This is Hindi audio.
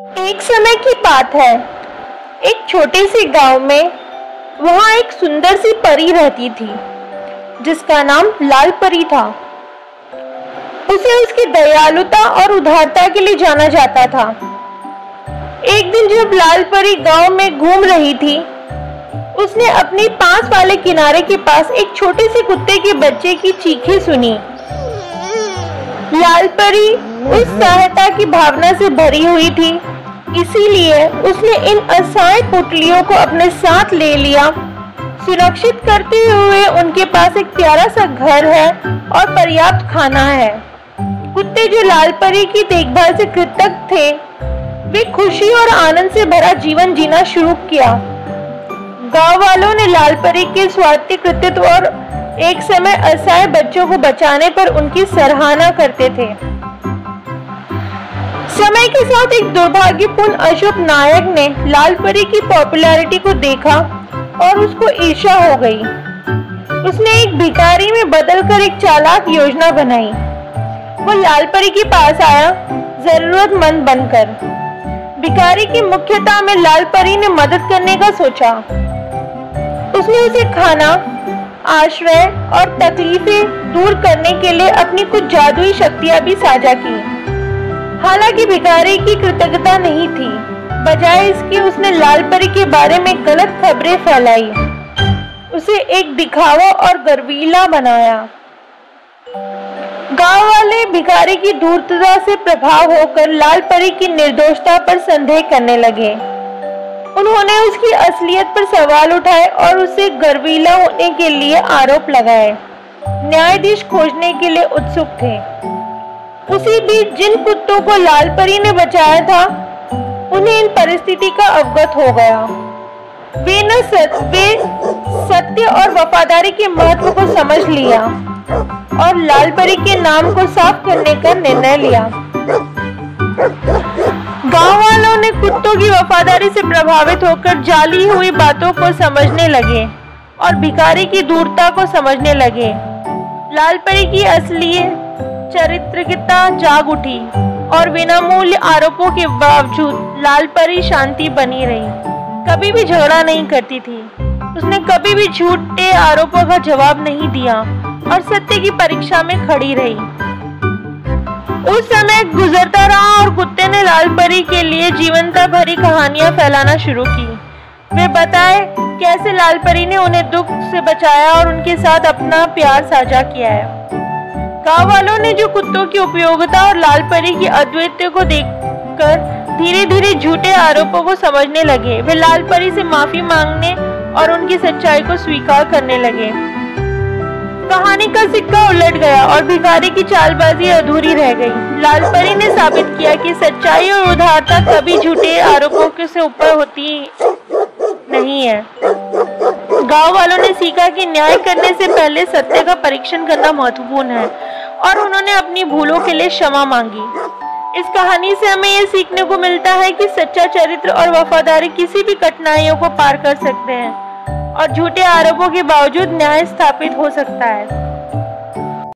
एक समय की बात है। एक छोटे से गांव में वहां एक सुंदर सी परी रहती थी जिसका नाम लाल परी था। उसे उसकी दयालुता और उदारता के लिए जाना जाता था। एक दिन जब लाल परी गांव में घूम रही थी, उसने अपनी पास वाले किनारे के पास एक छोटे से कुत्ते के बच्चे की चीखें सुनी। लाल परी उस सहायता की भावना से भरी हुई थी, इसीलिए उसने इन असहाय पुतलियों को अपने साथ ले लिया। सुरक्षित करते हुए उनके पास एक प्यारा सा घर है और पर्याप्त खाना है। कुत्ते जो लाल परी की देखभाल से कृतज्ञ थे, वे खुशी और आनंद से भरा जीवन जीना शुरू किया। गांव वालों ने लाल परी के स्वार्थी कृतित्व और एक समय असहाय बच्चों को बचाने पर उनकी सराहना करते थे। समय के साथ एक दुर्भाग्यपूर्ण अशुभ नायक ने लाल परी की पॉपुलैरिटी को देखा और उसको ईर्ष्या हो गई। उसने एक भिखारी में बदलकर एक चालाक योजना बनाई। वो लाल परी के पास आया, जरूरतमंद बनकर। भिखारी की मुख्यता में लाल परी ने मदद करने का सोचा। उसने उसे खाना, आश्रय और तकलीफें दूर करने के लिए अपनी कुछ जादुई शक्तियां भी साझा की। हालांकि भिखारी की कृतज्ञता नहीं थी, बजाय इसके उसने लाल परी के बारे में गलत खबरें फैलाई, उसे एक दिखावा और गर्वीला बनाया। गांव वाले भिखारी की धूर्तता से प्रभाव होकर लाल परी की निर्दोषता पर संदेह करने लगे। उन्होंने उसकी असलियत पर सवाल उठाए और उसे गर्वीला होने के लिए आरोप लगाए। न्यायाधीश खोजने के लिए उत्सुक थे। उसी बीच जिन कुत्तों को लाल परी ने बचाया था, उन्हें इन परिस्थिति का अवगत हो गया। वे सत्य और वफादारी के महत्व को समझ लिया और लाल परी के नाम को साफ करने का निर्णय लिया। गांव वालों ने कुत्तों की वफादारी से प्रभावित होकर जाली हुई बातों को समझने लगे और भिखारी की दूरता को समझने लगे। लाल परी की असली चारित्रिकता जाग उठी और बिना मूल्य आरोपों के बावजूद लाल परी शांति बनी रही। कभी भी झगड़ा नहीं करती थी। उसने कभी भी झूठे आरोपों का जवाब नहीं दिया और सत्य की परीक्षा में खड़ी रही। उस समय गुजरता रहा और कुत्ते ने लाल परी के लिए जीवंता भरी कहानियां फैलाना शुरू की। वे बताए कैसे लाल परी ने उन्हें दुख से बचाया और उनके साथ अपना प्यार साझा किया है। गांव वालों ने जो कुत्तों की उपयोगिता और लाल परी की अद्वितीयता को देखकर धीरे धीरे झूठे आरोपों को समझने लगे। वे लाल परी से माफी मांगने और उनकी सच्चाई को स्वीकार करने लगे। कहानी का सिक्का उलट गया और भिखारी की चालबाजी अधूरी रह गई। लाल परी ने साबित किया कि सच्चाई और उदारता कभी झूठे आरोपों से ऊपर होती नहीं है। गांव वालों ने सीखा कि न्याय करने से पहले सत्य का परीक्षण करना महत्वपूर्ण है और उन्होंने अपनी भूलों के लिए क्षमा मांगी। इस कहानी से हमें यह सीखने को मिलता है कि सच्चा चरित्र और वफादारी किसी भी कठिनाइयों को पार कर सकते हैं और झूठे आरोपों के बावजूद न्याय स्थापित हो सकता है।